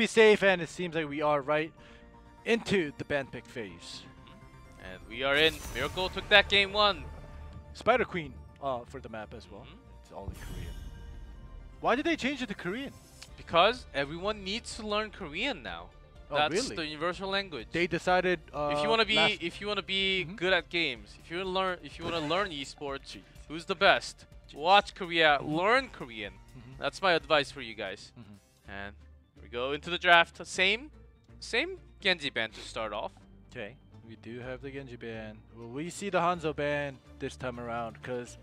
be safe, and it seems like we are right into the ban pick phase. And we are in. Miracle took that game 1. Spider Queen for the map as well. It's all in Korean. Why did they change it to Korean? Because everyone needs to learn Korean now. Oh, That's really? the universal language. They decided if you want to be good at games, if you want to learn esports, who's the best? Watch Korea, learn Korean. That's my advice for you guys. And here we go into the draft. Same Genji ban to start off. Okay, we do have the Genji ban. Will we see the Hanzo ban this time around? Because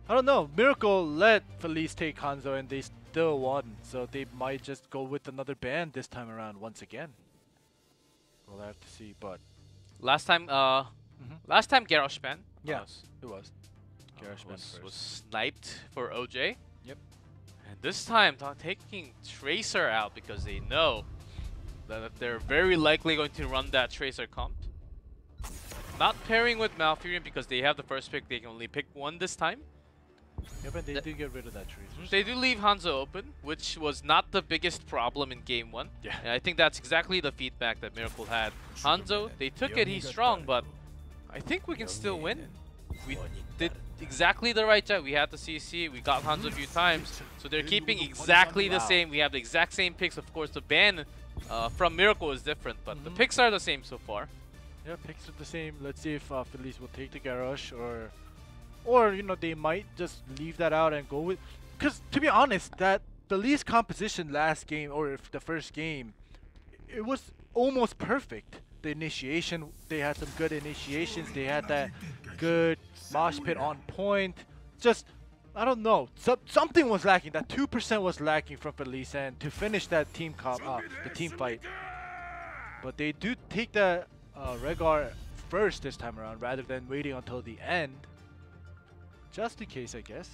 I don't know. Miracle let Feliz take Hanzo and they still won, so they might just go with another ban this time around once again. We'll have to see. But last time Garrosh ban. Yes, it was. Garrosh ban was sniped for OJ. Yep. And this time taking Tracer out because they know that they're very likely going to run that Tracer comp. Not pairing with Malfurion because they have the first pick. They can only pick one this time. Yeah, but they do get rid of that Tracer. They do leave Hanzo open, which was not the biggest problem in game 1. Yeah. And I think that's exactly the feedback that Miracle had. Hanzo, they took it, he's strong, but I think we can still win. We did exactly the right job. We had the CC, we got Hanzo a few times, so they're keeping exactly the same. We have the exact same picks. Of course, the ban from Miracle is different, but the picks are the same so far. Yeah, picks are the same. Let's see if Feliz will take the Garrosh or you know, they might just leave that out and go with. Because to be honest, that Feliz composition last game or if the first game, it was almost perfect. The initiation, they had some good initiations. They had that good mosh pit on point. Just, I don't know, something was lacking. That 2% was lacking from Feliz, and to finish that team the team fight. But they do take the Rehgar first this time around rather than waiting until the end. Just in case, I guess.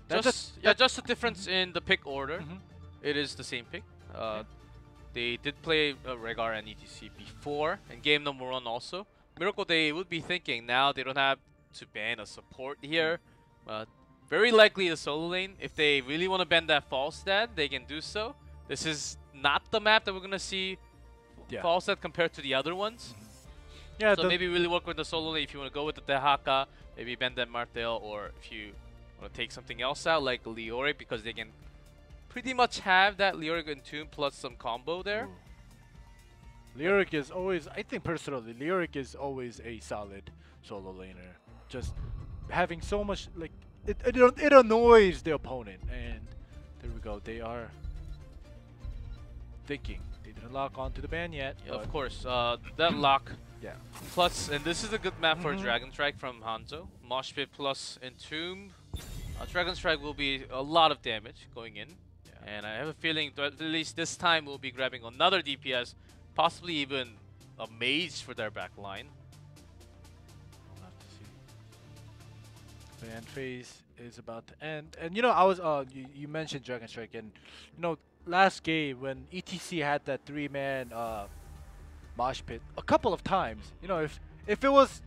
Just a difference in the pick order. It is the same pick. They did play Rehgar and ETC before, and game number 1 also. Miracle, they would be thinking now they don't have to ban a support here. Very likely the solo lane. If they really want to ban that Falstad, they can do so. This is not the map that we're going to see Falstad compared to the other ones. Yeah, so maybe really work with the solo lane if you want to go with the Dehaka, maybe ban that Martel, or if you want to take something else out like Leoric, because they can pretty much have that Leoric Entomb plus some combo there. Leoric is always, I think personally, Leoric is always a solid solo laner. Just having so much, like, it annoys the opponent. And there we go, they are thinking. They didn't lock onto the ban yet. Yeah, of course, that lock. Yeah. Plus, and this is a good map for Dragon Strike from Hanzo. Mosh Pit plus Entomb. Dragon Strike will be a lot of damage going in. And I have a feeling that at least this time we'll be grabbing another DPS, possibly even a mage for their back line. We'll have to see. Ban phase is about to end. And you know, I was you mentioned Dragon Strike, and you know, last game when ETC had that 3-man mosh pit a couple of times, you know, if it was,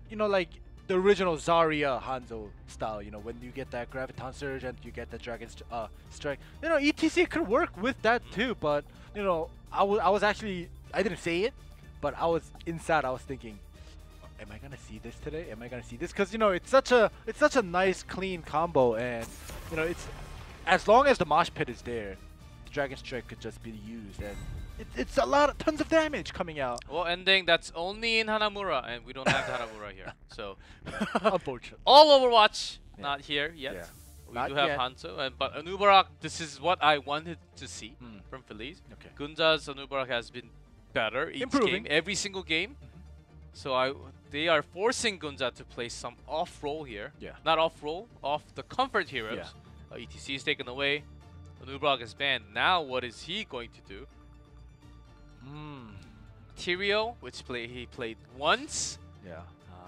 you know, like the original Zarya Hanzo style, you know, when you get that Graviton Surge and you get the Dragon Strike, you know, ETC could work with that too. But you know, I was actually, I didn't say it, but I was inside, I was thinking, am I gonna see this today? Am I gonna see this? Because you know, it's such a nice clean combo, and you know, it's as long as the mosh pit is there, the Dragon Strike could just be used, and it's a lot, tons of damage coming out. Well, ending, that's only in Hanamura, and we don't have the Hanamura here. So, unfortunately. All Overwatch, not here yet. Yeah. We Not do have yet. Hanzo, but Anubarak, this is what I wanted to see from Feliz. Okay. Gunja's Anubarak has been better each Improving. game, every single game. So they are forcing Gunja to play some off-roll here. Yeah. Not off-roll, off the comfort heroes. ETC is taken away. Anubarak is banned. Now what is he going to do? Tyrael, which he played once. Yeah.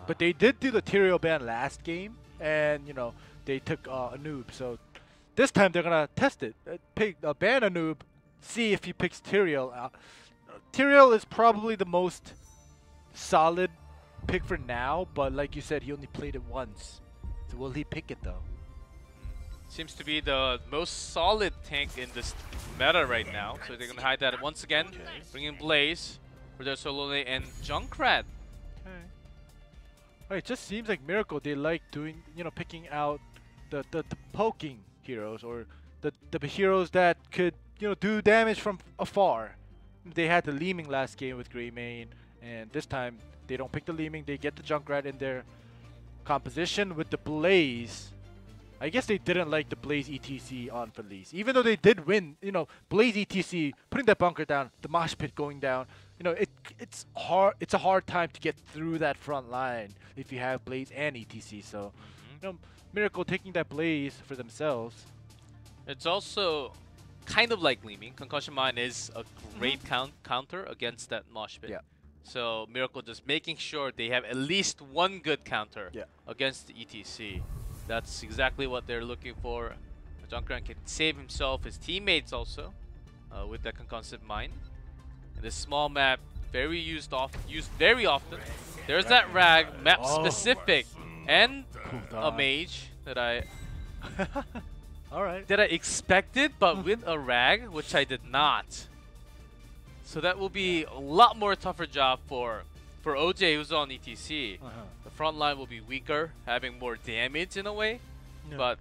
But they did do the Tyrael ban last game, and you know, they took a noob. So this time they're gonna test it. Ban a noob, see if he picks Tyrael. Tyrael is probably the most solid pick for now, but like you said, he only played it once. So will he pick it though? Seems to be the most solid tank in this meta right now. So they're gonna hide that once again. Bringing Blaze for their solo lane and Junkrat. Okay. It just seems like Miracle, they like doing, picking out the poking heroes, or the heroes that could, do damage from afar. They had the Leeming last game with Greymane, and this time they don't pick the Leeming, they get the Junkrat in their composition with the Blaze. I guess they didn't like the Blaze ETC on Feliz. Even though they did win, Blaze ETC, putting that bunker down, the mosh pit going down, it's hard. It's a hard time to get through that front line if you have Blaze and ETC. So, Miracle taking that Blaze for themselves. It's also kind of like Leeming. Concussion Mine is a great counter against that mosh pit. Yeah. So Miracle just making sure they have at least one good counter against the ETC. That's exactly what they're looking for. Junkrat can save himself, his teammates also, with that concussive mine. And this small map, used very often. There's that rag, map specific, and a mage that I that I expected, but with a rag, which I did not. So that will be a lot more tougher job for OJ, who's on ETC. The front line will be weaker, having more damage in a way. But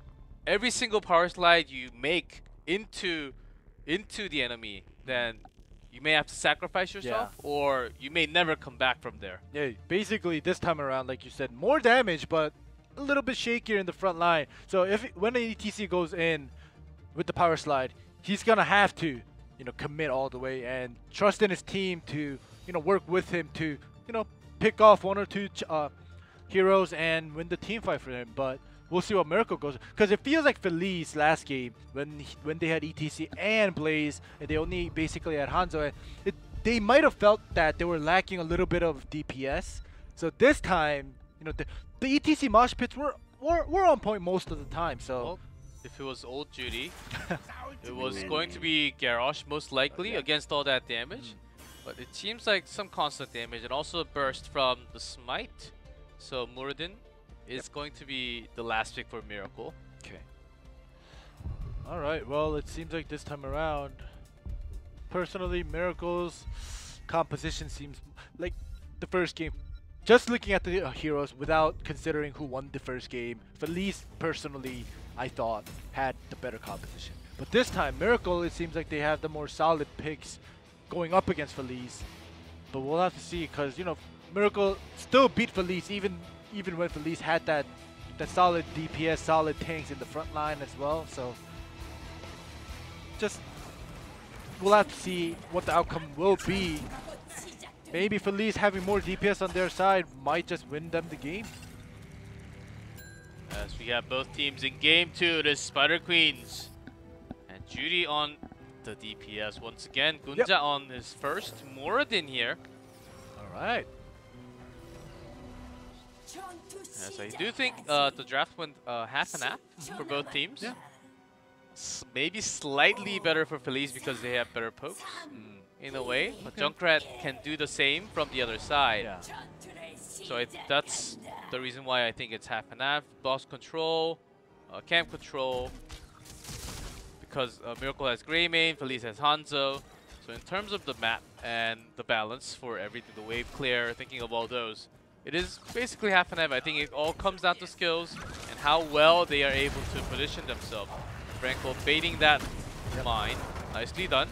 every single power slide you make into the enemy, then you may have to sacrifice yourself, or you may never come back from there. Yeah, basically this time around, like you said, more damage, but a little bit shakier in the front line. So when an ETC goes in with the power slide, he's gonna have to, commit all the way and trust in his team to, work with him to, pick off one or two heroes and win the team fight for him. But we'll see what Miracle goes, because it feels like Feliz last game when they had ETC and Blaze and they only basically had Hanzo. They might have felt that they were lacking a little bit of DPS. So this time, the ETC mosh pits were on point most of the time. So well, if it was old Judy, it was going to be Garrosh most likely against all that damage. But it seems like some constant damage and also a burst from the smite. So Muradin is going to be the last pick for Miracle. Okay. Alright, well, it seems like this time around, personally, Miracle's composition seems like the first game. Just looking at the heroes without considering who won the first game, Feliz personally, I thought, had the better composition. But this time, Miracle, it seems like they have the more solid picks going up against Feliz. But we'll have to see, because, Miracle still beat Feliz even when Feliz had that solid DPS, solid tanks in the front line as well. So just we'll have to see what the outcome will be. Maybe Feliz having more DPS on their side might just win them the game. As we have both teams in game 2, the Spider Queens and Judy on the DPS once again. Gunja on his first Muradin here. Alright. Yes, I do think the draft went half and half for both teams. Maybe slightly better for Feliz because they have better pokes in a way. But Junkrat can do the same from the other side. So that's the reason why I think it's half and half. Boss control, camp control. Because Miracle has Greymane, Feliz has Hanzo. So in terms of the map and the balance for everything, the wave clear, thinking of all those, it is basically half and half. I think it all comes down to skills and how well they are able to position themselves. Franco baiting that mine. Nicely done.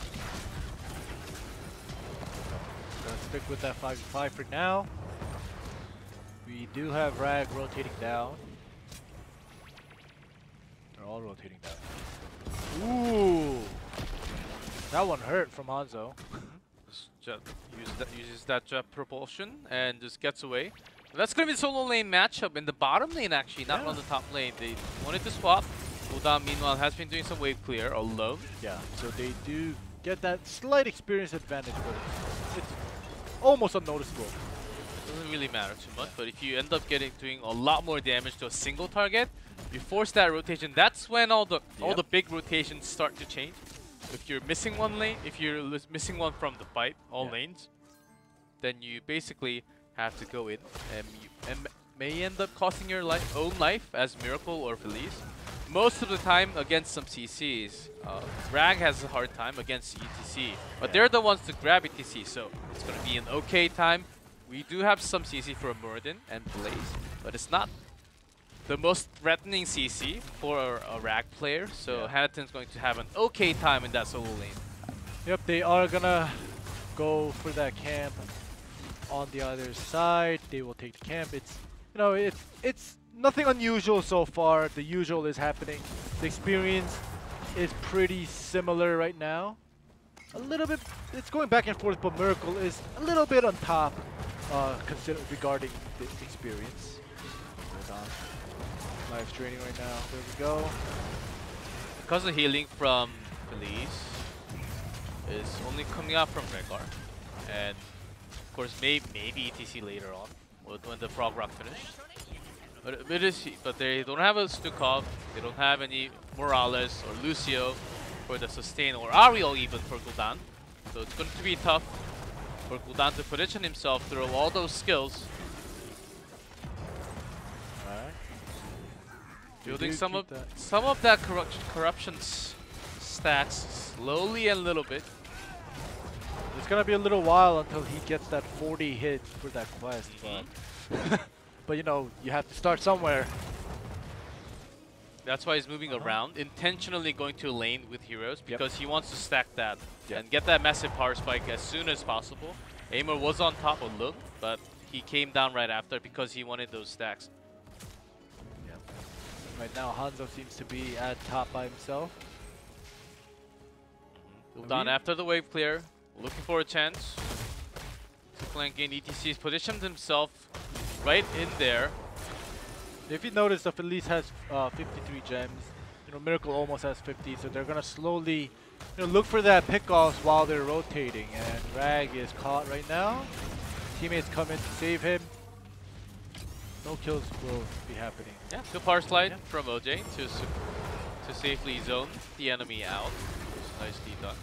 Gonna stick with that 5v5 for now. We do have Rag rotating down. They're all rotating down. Ooh! That one hurt from Hanzo. Uses that jet propulsion and just gets away. That's going to be the solo lane matchup in the bottom lane actually, not on the top lane. They wanted to swap. Gul'dan meanwhile has been doing some wave clear alone. Yeah, so they do get that slight experience advantage, but it's almost unnoticeable. It doesn't really matter too much, but if you end up doing a lot more damage to a single target, you force that rotation. That's when all the big rotations start to change. If you're missing one lane, if you're missing one from the fight, all lanes, then you basically have to go in and may end up costing your own life as Miracle or Feliz. most of the time against some CCs, Rag has a hard time against ETC, but they're the ones to grab ETC, so it's going to be an okay time. We do have some CC for Muradin and Blaze, but it's not the most threatening CC for a Rag player, so Hanaton's going to have an okay time in that solo lane. Yep, they are gonna go for that camp on the other side. They will take the camp. It's, you know, it's nothing unusual so far. The usual is happening. The experience is pretty similar right now. A little bit, it's going back and forth, but Miracle is a little bit on top regarding the experience. Hold on. Live training right now. There we go. Because the healing from Feliz is only coming out from Rhaegar, and of course maybe ETC later on when the Frog Rock finished. But they don't have a Stukov, they don't have any Morales or Lucio for the sustain, or Ariel even for Gul'dan. So it's going to be tough for Gul'dan to position himself through all those skills. Alright. Building some of that corruption stacks slowly and little bit. It's gonna be a little while until he gets that 40 hit for that quest, but you know, you have to start somewhere. That's why he's moving around, intentionally going to a lane with heroes, because he wants to stack that and get that massive power spike as soon as possible. Aimer was on top of Lung, but he came down right after because he wanted those stacks. Right now, Hanzo seems to be at top by himself. Gul'dan after the wave clear, looking for a chance to flank in. ETC's positioned himself right in there. If you notice, the Feliz has 53 gems. You know, Miracle almost has 50, so they're gonna slowly, you know, look for that pickoffs while they're rotating. And Rag is caught right now. Teammates come in to save him. No kills will be happening. Yeah, good power slide from OJ to safely zone the enemy out. Nicely done.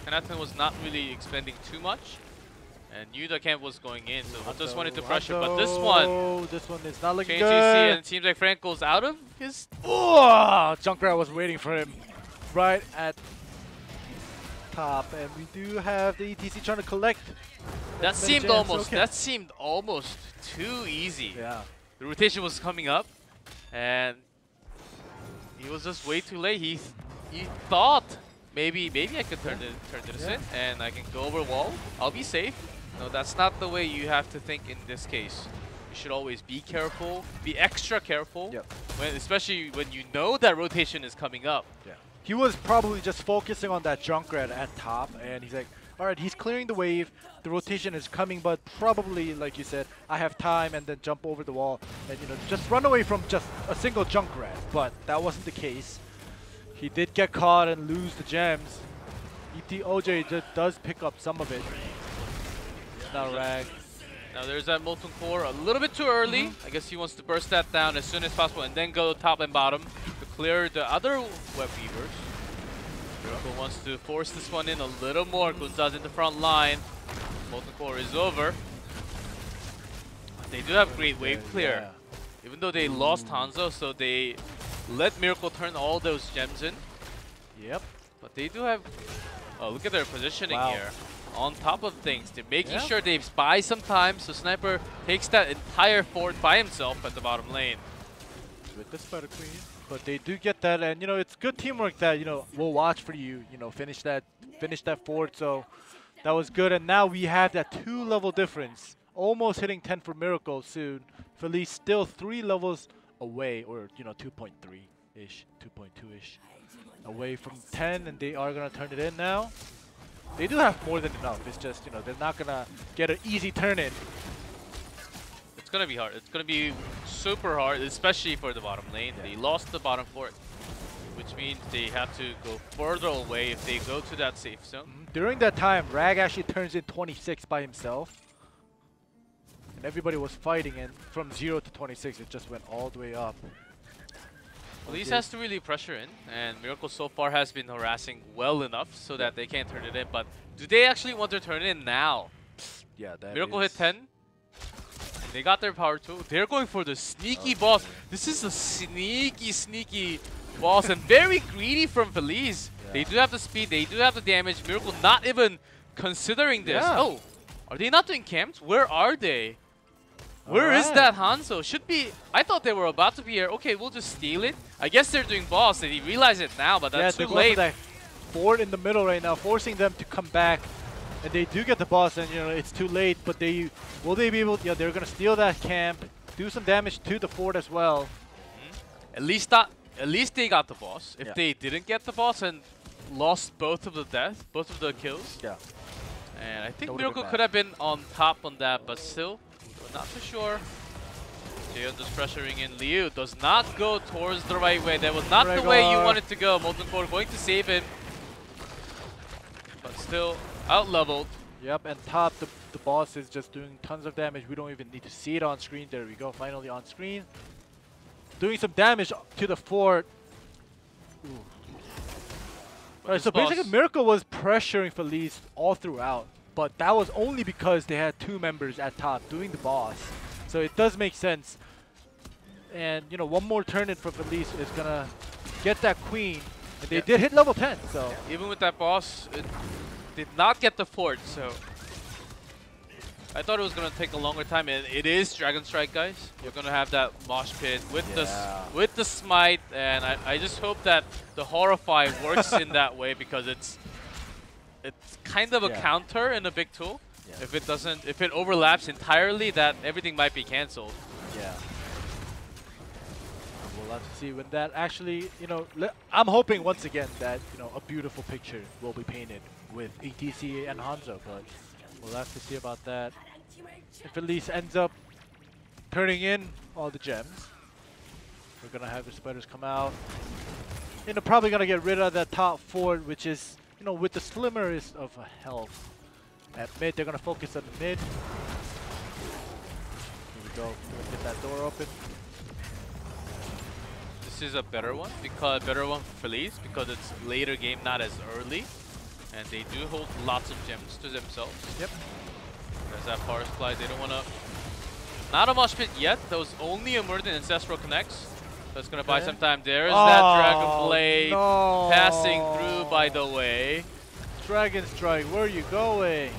Hanaton was not really expending too much, and knew the camp was going in, so just wanted to pressure. But this one is not looking good. good. And it seems like Franco's out of his. Oh, Junkrat was waiting for him right at top, and we do have the ETC trying to collect. That seemed almost too easy. Yeah. The rotation was coming up, and he was just way too late. He thought maybe I could turn this in and I can go over wall. I'll be safe. No, that's not the way you have to think in this case. You should always be careful, be extra careful, especially when you know that rotation is coming up. Yeah. He was probably just focusing on that Junkrat at top, and he's like, all right, he's clearing the wave. The rotation is coming, but probably, like you said, I have time, and then jump over the wall and, you know, just run away from just a single Junkrat. But that wasn't the case. He did get caught and lose the gems. OJ just does pick up some of it. Now Rag. Now there's that Molten Core a little bit too early. I guess he wants to burst that down as soon as possible and then go top and bottom to clear the other Web Weavers. Miracle wants to force this one in a little more. Gunza's in the front line. Molten Core is over. They do have great wave clear. Even though they lost Hanzo, so they let Miracle turn all those gems in. Yep. But they do have... Oh, look at their positioning here. On top of things. They're making sure they buy some time, so Sniper takes that entire fort by himself at the bottom lane. With the Spider Queen. But they do get that, and, you know, it's good teamwork that, you know, we'll watch for you, you know, finish that fort. So that was good, and now we have that 2-level difference. Almost hitting 10 for Miracle soon. Feliz still 3 levels away, or, you know, 2.3-ish, 2.2-ish away from 10, and they are going to turn it in now. They do have more than enough. It's just, you know, they're not going to get an easy turn in. It's going to be hard. It's going to be super hard, especially for the bottom lane. They lost the bottom fort, which means they have to go further away if they go to that safe zone. During that time, Rag actually turns in 26 by himself. And everybody was fighting, and from 0 to 26, it just went all the way up. Feliz has to really pressure in, and Miracle so far has been harassing well enough so that they can't turn it in. But do they actually want to turn it in now? Yeah, that Miracle hit 10. And they got their power too. They're going for the sneaky boss. This is a sneaky boss, and very greedy from Feliz. Yeah. They do have the speed, they do have the damage. Miracle not even considering this. Yeah. Oh, are they not doing camps? Where are they? Where is that Hanzo? Should be. I thought they were about to be here. Okay, we'll just steal it. I guess they're doing boss. They realize it now, but that's too late. That board in the middle right now, forcing them to come back, and they do get the boss, and it's too late. But will they be able? Yeah, they're gonna steal that camp, do some damage to the fort as well. At least they got the boss. If they didn't get the boss and lost both of the kills. Yeah. And I think Miracle could have been on top on that, but still, we're not too sure. Jaehyun just pressuring in. Liu does not go towards the right way. That was not the way you wanted to go. Molten Core going to save him. But still, out-leveled. Yep, and top, the boss is just doing tons of damage. We don't even need to see it on screen. There we go, finally on screen. Doing some damage to the fort. Alright, so basically Miracle was pressuring Feliz all throughout, but that was only because they had two members at top doing the boss. So it does make sense. And one more turn in for Feliz is gonna get that queen. And they did hit level 10, so even with that boss, it did not get the fort, so I thought it was gonna take a longer time, and it is Dragon Strike, guys. You're gonna have that mosh pit with the smite, and I just hope that the Horrify works in that way, because it's kind of a counter in a big tool. Yeah. If it overlaps entirely, that everything might be cancelled. Yeah. We'll have to see when that actually, I'm hoping once again that a beautiful picture will be painted with ETC and Hanzo, but we'll have to see about that. If Feliz ends up turning in all the gems, we're gonna have the spiders come out. Probably gonna get rid of that top fort, which is, with the slimmerest of health. At mid, they're gonna focus on the mid. Here we go. Let's get that door open. This is a better one for Feliz, because it's later game, not as early. And they do hold lots of gems to themselves. Yep. There's that power supply. They don't want to... Not a mosh pit yet. That was only a Murden Ancestral connects. That's going to buy some time. There's that Dragon Blade passing through, by the way. Dragon Strike, where are you going?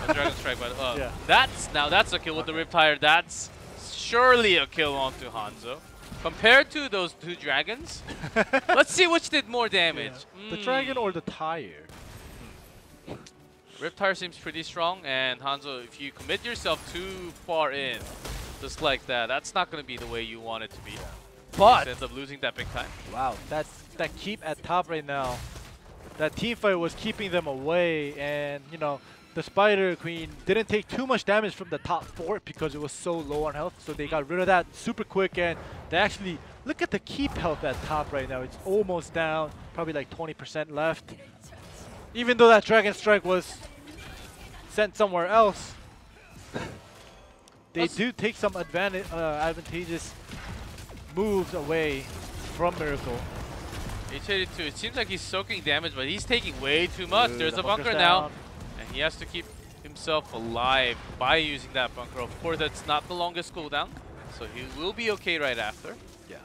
Dragon Strike, by the that's a kill with the Riptire. That's surely a kill onto Hanzo. Compared to those two dragons, let's see which did more damage. The dragon or the tire? Riptire seems pretty strong, and Hanzo, if you commit yourself too far in, just like that, that's not going to be the way you want it to be. But ends up losing that big time. Wow, that keep at top right now. That team fight was keeping them away, and the Spider Queen didn't take too much damage from the top fort because it was so low on health, so they got rid of that super quick, and they actually, look at the keep health at top right now. It's almost down, probably like 20% left. Even though that Dragon Strike was sent somewhere else, they do take some advantageous moves away from Miracle. HGC, it seems like he's soaking damage, but he's taking way too much. There's a bunker now. And he has to keep himself alive by using that bunker. Of course, that's not the longest cooldown, so he will be okay right after. Yeah.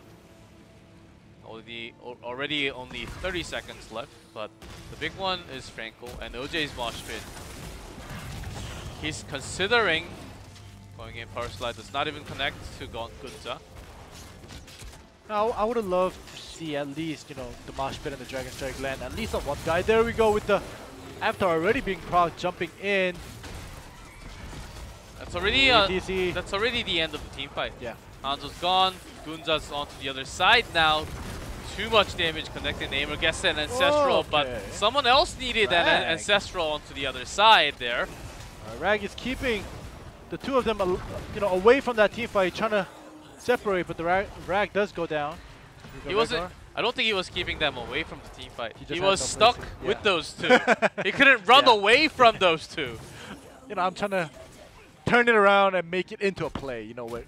Already only 30 seconds left, but the big one is Frankel and OJ's mosh pit. He's considering going in. Power slide does not even connect to Gunza. Now, I would have loved to see at least, the mosh pit and the Dragon Strike land at least on one guy. There we go with the... After already being proud, jumping in. That's already the end of the team fight. Yeah. Hanzo's gone. Gunza's onto the other side now. Too much damage connecting Aimer gets an Ancestral, but someone else needed an Ancestral onto the other side there. Rag is keeping the two of them, away from that team fight, trying to separate, but the Rag does go down. He wasn't. I don't think he was keeping them away from the team fight. He was stuck with those two. He couldn't run away from those two. I'm trying to turn it around and make it into a play, where,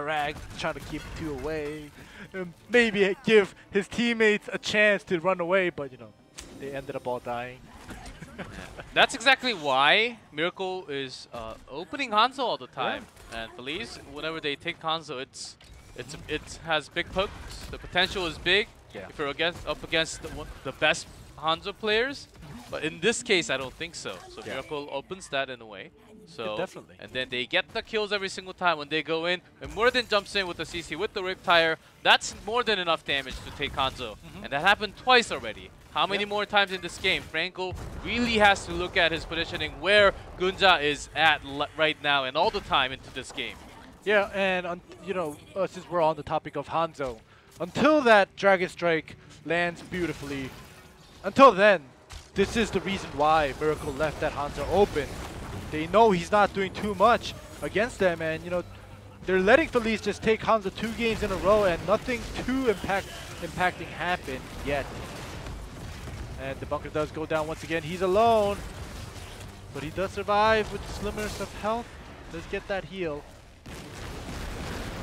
Rag trying to keep two away. And maybe give his teammates a chance to run away, but, they ended up all dying. That's exactly why Miracle is opening Hanzo all the time. And Feliz, whenever they take Hanzo, it has big pokes. The potential is big. Yeah. if you're up against the best Hanzo players. But in this case, I don't think so. So Yeah. Miracle opens that in a way. So Yeah, definitely. And then they get the kills every single time when they go in. And Muradin jumps in with the CC with the Rip Tire. That's more than enough damage to take Hanzo. And that happened twice already. How many more times in this game? Franco really has to look at his positioning where Gunja is at right now and all the time into this game. Yeah, and you know, since we're on the topic of Hanzo, until that Dragon Strike lands beautifully, until then, this is the reason why Miracle left that Hanzo open. They know he's not doing too much against them, and you know, they're letting Feliz just take Hanzo 2 games in a row, and nothing too impacting happened yet. And the bunker does go down once again. He's alone, but he does survive with the slimmers of health. Does get that heal.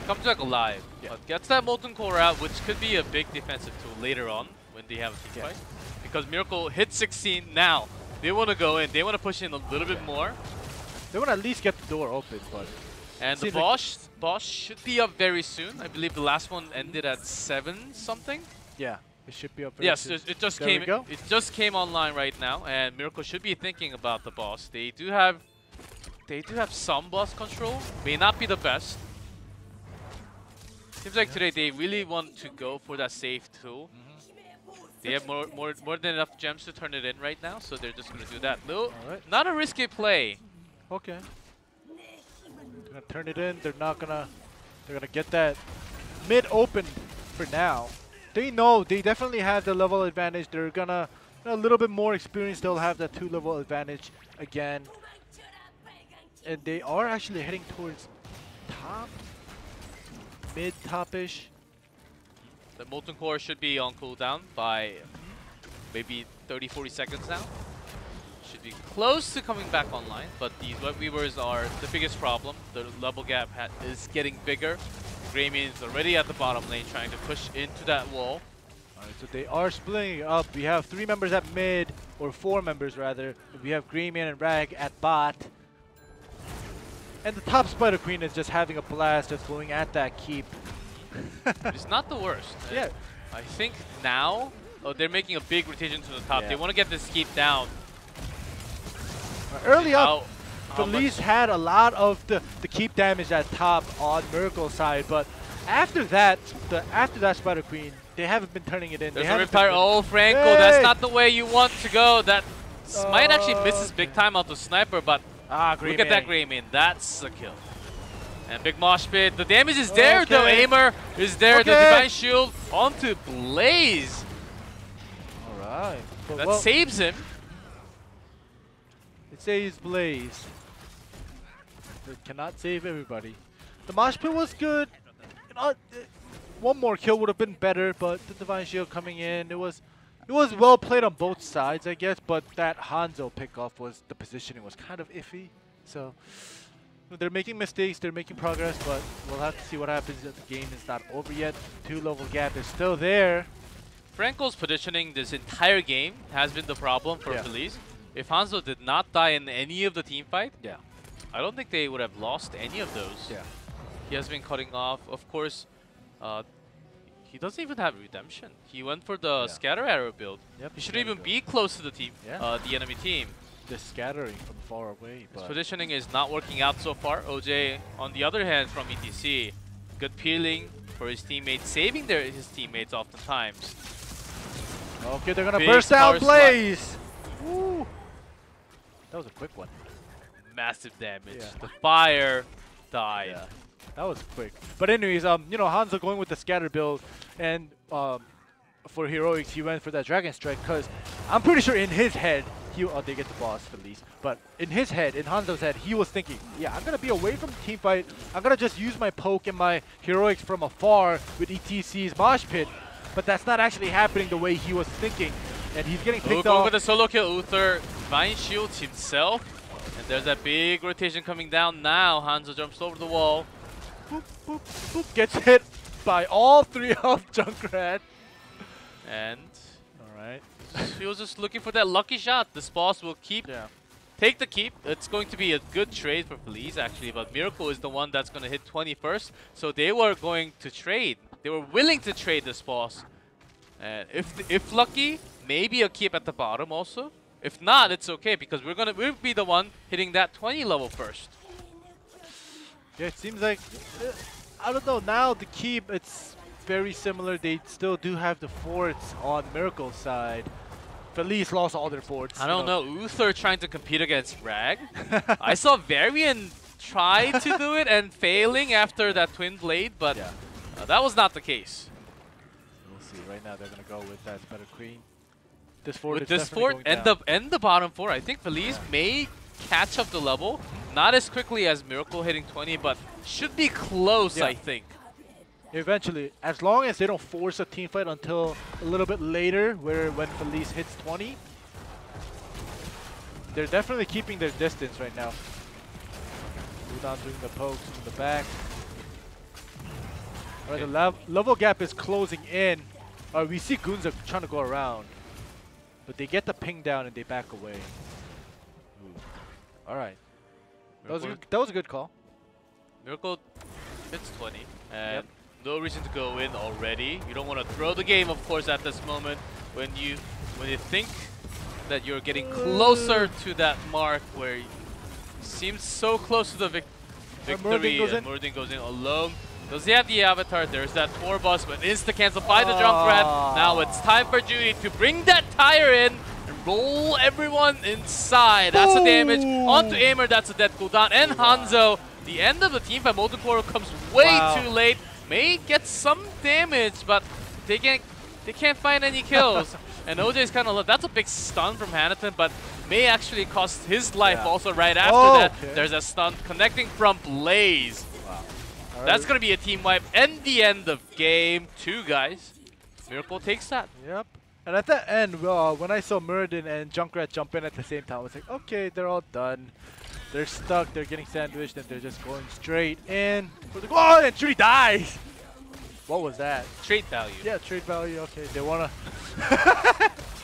Comes back alive. Yeah. Gets that Molten Core out, which could be a big defensive tool later on when they have a team fight. Because Miracle hit 16 now. They want to go in. They want to push in a little bit more. They want to at least get the door open, but... And the boss should be up very soon. I believe the last one ended at 7 something. Yeah, it should be up very yes, soon. it just there came. We go. It just came online right now, and Miracle should be thinking about the boss. They do have some boss control. May not be the best. Seems like today they really want to go for that safe tool. They have more than enough gems to turn it in right now, so they're just gonna do that. No, not a risky play. Okay. They're gonna turn it in. They're gonna get that mid open for now. They know they definitely have the level advantage. They're gonna a little bit more experience. They'll have that 2 level advantage again, and they are actually heading towards top, mid top-ish. The Molten Core should be on cooldown by maybe 30-40 seconds now. Should be close to coming back online, but these Web Weavers are the biggest problem. The level gap is getting bigger. Grayman is already at the bottom lane trying to push into that wall. Alright, so they are splitting up. We have 3 members at mid, or 4 members rather. We have Grayman and Rag at bot. And the top Spider Queen is just having a blast, just going at that keep. It's not the worst. Yeah. I think now they're making a big rotation to the top. Yeah. They want to get this keep down. Early up, Feliz had a lot of the keep damage at top on Miracle's side, but after that Spider Queen, they haven't been turning it in. There's a Riptire. Oh, Franco, that's not the way you want to go. That might actually miss his big time out the sniper, but look at that Grayman. That's a kill. And big mosh pit. The damage is there, though. Aimer is there. The Divine Shield onto Blaze. Alright. That saves him. It saves Blaze. It cannot save everybody. The mosh pit was good. One more kill would have been better, but the Divine Shield coming in, it was well played on both sides, I guess, but that Hanzo pickoff was, the positioning was kind of iffy. So they're making mistakes, they're making progress, but we'll have to see what happens if the game is not over yet. 2 level gap is still there. Franco's positioning this entire game has been the problem for Feliz. If Hanzo did not die in any of the team fight, I don't think they would have lost any of those. He has been cutting off. Of course, he doesn't even have redemption. He went for the scatter arrow build. He shouldn't even be close to the team, the enemy team. Just scattering from far away. His positioning is not working out so far. OJ, on the other hand, from ETC, good peeling for his teammates, saving his teammates oftentimes. Okay, they're gonna burst out Blaze. Woo. That was a quick one. Massive damage. The fire died. That was quick. But anyways, you know, Hanzo going with the scatter build, and for heroics, he went for that Dragon Strike because I'm pretty sure in his head, they get the boss Feliz. But in his head, in Hanzo's head, he was thinking, I'm gonna be away from the team fight. I'm gonna just use my poke and my heroics from afar with ETC's mosh pit. But that's not actually happening the way he was thinking, and he's getting picked off. With a solo kill, Uther Divine Shields himself, and there's that big rotation coming down now. Hanzo jumps over the wall. Boop, boop, boop. Gets hit by all 3 of Junkrat. And alright. He was just looking for that lucky shot. This boss will take the keep. It's going to be a good trade for Feliz actually, but Miracle is the one that's going to hit 20 first. So they were going to trade. They were willing to trade this boss And if lucky, maybe a keep at the bottom also. If not, it's okay because we'll be the one hitting that 20 level first. Yeah, it seems like I don't know. Now the keep, it's very similar. They still do have the forts on Miracle's side. Feliz lost all their forts. I don't know. Uther trying to compete against Rag. I saw Varian try to do it and failing after that Twin Blade, but Yeah. that was not the case. We'll see. Right now they're gonna go with that better queen. This fort With is this definitely fort going down. and the bottom four, I think Feliz may catch up the level. Not as quickly as Miracle hitting 20, but should be close, Yeah. I think. Eventually, as long as they don't force a team fight until a little bit later, when Feliz hits 20, they're definitely keeping their distance right now. Udon doing the pokes from the back. Alright, the level gap is closing in. We see Goons are trying to go around, but they get the ping down and they back away. Alright, that was a good call. Miracle hits 20, and Yep. no reason to go in already. You don't want to throw the game, of course, at this moment when you think that you're getting closer to that mark where you seems so close to the victory. goes in. And Murdin goes in alone. Does he have the avatar? There's that 4 bus, but insta-cancel by the Junkrat. Now it's time for Judy to bring that tire in and roll everyone inside. That's the damage. Onto Aimer, that's a dead cooldown. And Hanzo, the end of the team fight. Molten Core comes way too late. May get some damage, but they can't find any kills. And OJ's kind of low. That's a big stun from Hanaton, but may actually cost his life also right after that. Okay. There's a stun connecting from Blaze. Wow. That's going to be a team wipe and the end of game 2, guys. Miracle takes that. Yep. And at the end, when I saw Muradin and Junkrat jump in at the same time, I was like, okay, they're all done. They're stuck, they're getting sandwiched, and they're just going straight in. Oh, and Judy dies! What was that? Trade value. Yeah, trade value, okay. They wanna...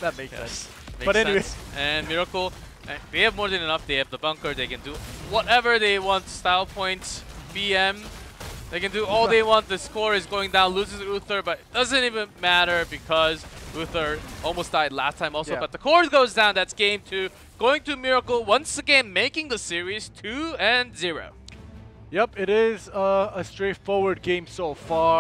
that makes sense. Makes But anyway. sense. And Miracle, they have more than enough. They have the bunker. They can do whatever they want. Style points, BM. They can do all they want. The score is going down. Loses Uther, but it doesn't even matter because Uther almost died last time also. Yeah. But the core goes down. That's game 2. Going to Miracle once again, making the series 2-0. Yep, it is a straightforward game so far.